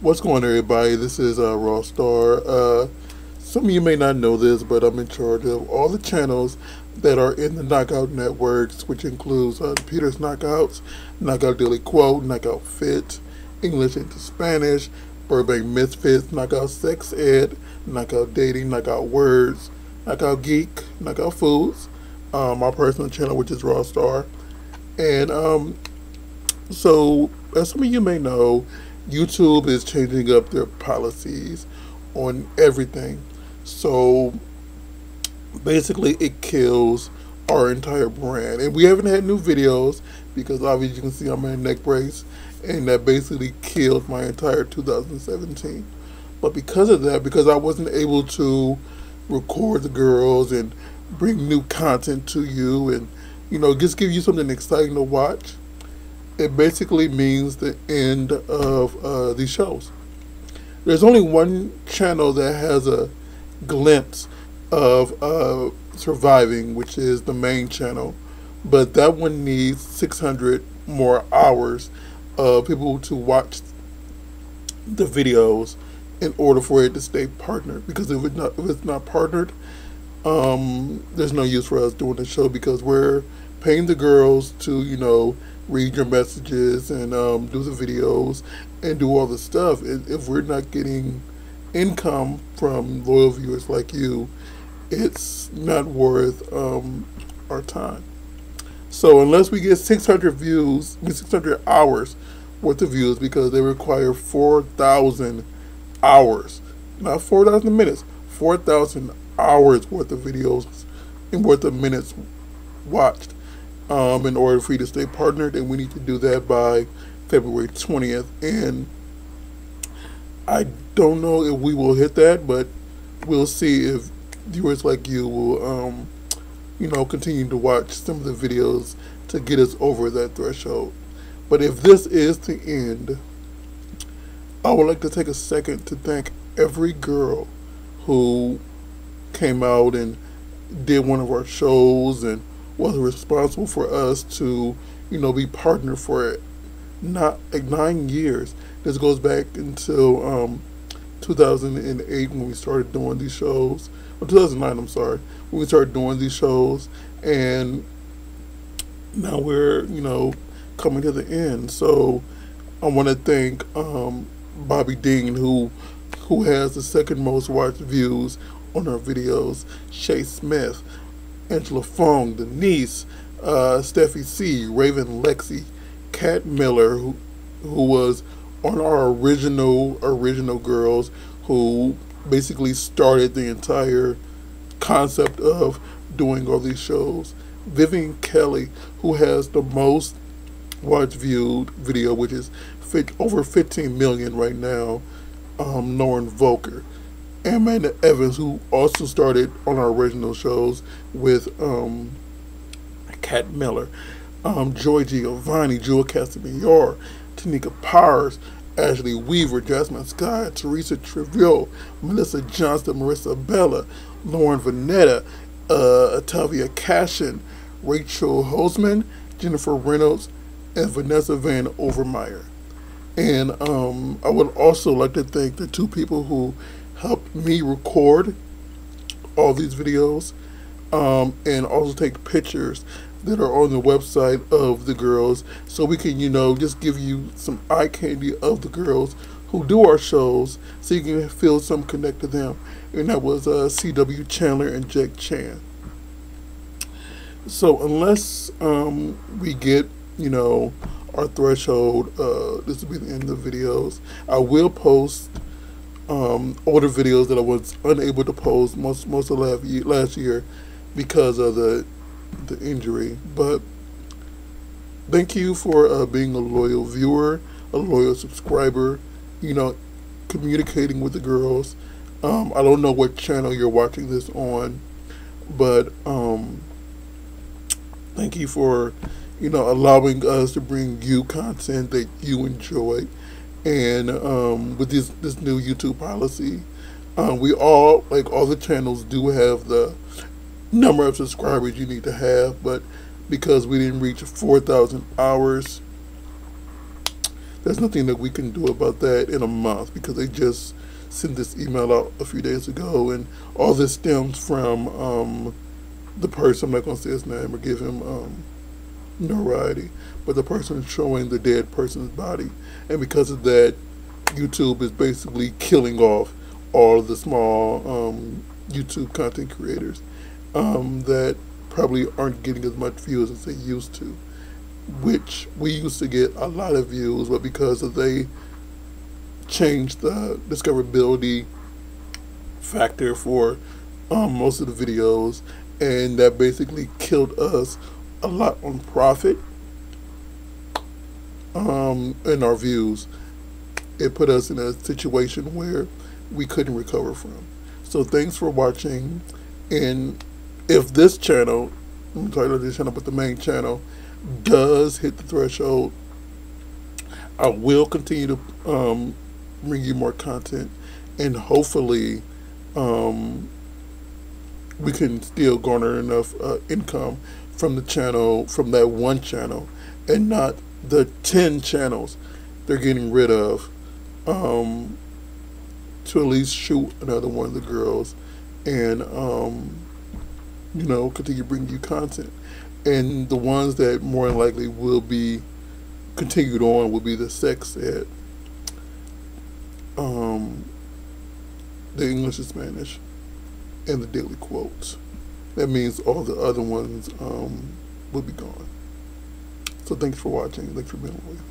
What's going on, everybody? This is Raw Star. Some of you may not know this, but I'm in charge of all the channels that are in the Knockout Networks, which includes Peter's Knockouts, Knockout Daily Quote, Knockout Fit, English into Spanish, Burbank Misfits, Knockout Sex Ed, Knockout Dating, Knockout Words, Knockout Geek, Knockout Foods, my personal channel, which is Raw Star. And so, as some of you may know, YouTube is changing up their policies on everything. So basically it kills our entire brand. And we haven't had new videos because obviously you can see I'm in a neck brace, and that basically killed my entire 2017. But because of that, because I wasn't able to record the girls and bring new content to you and, you know, just give you something exciting to watch, it basically means the end of these shows. There's only one channel that has a glimpse of surviving, which is the main channel, but that one needs 600 more hours of people to watch the videos in order for it to stay partnered. Because if it's not partnered, there's no use for us doing the show, because we're paying the girls to, you know, read your messages and do the videos and do all the stuff. If we're not getting income from loyal viewers like you, it's not worth our time. So unless we get 600 views, 600 hours worth of views, because they require 4,000 hours, not 4,000 minutes, 4,000 hours worth of videos and worth of minutes watched, in order for you to stay partnered, and we need to do that by February 20th. And I don't know if we will hit that, but we'll see if viewers like you will, you know, continue to watch some of the videos to get us over that threshold. But if this is the end, I would like to take a second to thank every girl who came out and did one of our shows and was responsible for us to, you know, be partner for it. Not like 9 years. This goes back until 2008 when we started doing these shows. Or 2009, I'm sorry, when we started doing these shows, and now we're, you know, coming to the end. So I want to thank BOBBi DEAN, who has the second most watched views on our videos, Shay Smith, Angela Fong, Denise, Steffi C, Raven Lexi, Kat Miller, who was on our original girls, who basically started the entire concept of doing all these shows. Vivian Kelly, who has the most watched viewed video, which is over 15 million right now. Lauren Volker. Amanda Evans, who also started on our original shows with Kat Miller, Joy Giovanni, Jewel Casamayor, Tanika Powers, Ashley Weaver, Jasmine Scott, Teresa Trivial, Melissa Johnston, Marissa Bella, Lauren Vanetta, Atavia Cashin, Rachel Holzman, Jennifer Reynolds, and Vanessa Van Overmeyer. And I would also like to thank the two people who helped me record all these videos, and also take pictures that are on the website of the girls, so we can, you know, just give you some eye candy of the girls who do our shows, so you can feel some connect to them. And that was C.W. Chandler and Jake Chan. So unless we get, you know, our threshold, this will be the end of the videos. I will post older videos that I was unable to post most of last year because of the injury. But thank you for being a loyal viewer, a loyal subscriber, you know, communicating with the girls. I don't know what channel you're watching this on, but thank you for, you know, allowing us to bring you content that you enjoy. And with this new YouTube policy, we all, like all the channels, do have the number of subscribers you need to have, but because we didn't reach 4,000 hours, There's nothing that we can do about that in a month because they just sent this email out a few days ago, and all this stems from the person. I'm not going to say his name or give him notoriety, but the person showing the dead person's body, and because of that, YouTube is basically killing off all of the small YouTube content creators that probably aren't getting as much views as they used to, which we used to get a lot of views, but because of they changed the discoverability factor for most of the videos, and that basically killed us a lot on profit and our views. It put us in a situation where we couldn't recover from. So thanks for watching, and if this channel, I'm sorry, not this channel, but the main channel does hit the threshold, I will continue to bring you more content, and hopefully we can still garner enough income from the channel, from that one channel, and not the 10 channels they're getting rid of, to at least shoot another one of the girls and you know, continue bringing you content. And the ones that more than likely will be continued on will be the sex ed, the English and Spanish, and the daily quotes. That means all the other ones will be gone. So thanks for watching. Thanks for being with me.